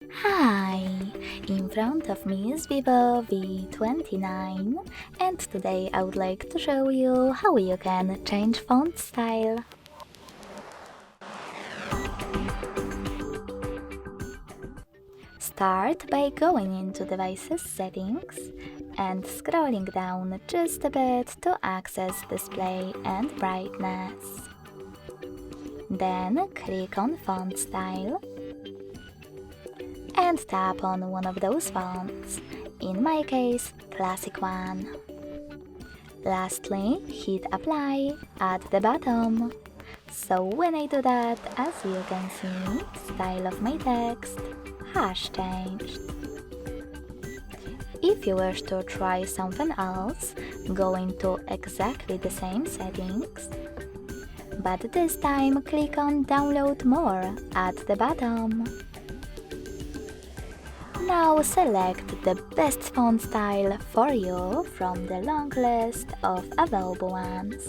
Hi! In front of me is VIVO V29 and today I would like to show you how you can change font style. Start by going into Devices Settings and scrolling down just a bit to access Display and Brightness. Then click on Font Style and tap on one of those fonts, in my case, Classic one. Lastly, hit Apply at the bottom. So when I do that, as you can see, style of my text has changed. If you wish to try something else, go into exactly the same settings, but this time click on Download More at the bottom. Now select the best font style for you from the long list of available ones.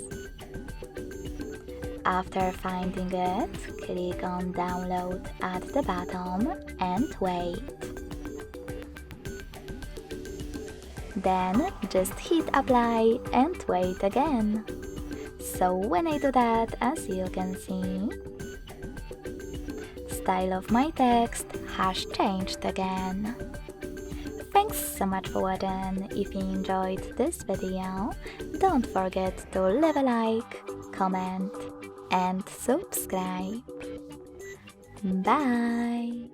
After finding it, click on Download at the bottom and wait. Then just hit Apply and wait again. So when I do that, as you can see, style of my text has changed again. Thanks so much for watching. If you enjoyed this video, don't forget to leave a like, comment and subscribe. Bye!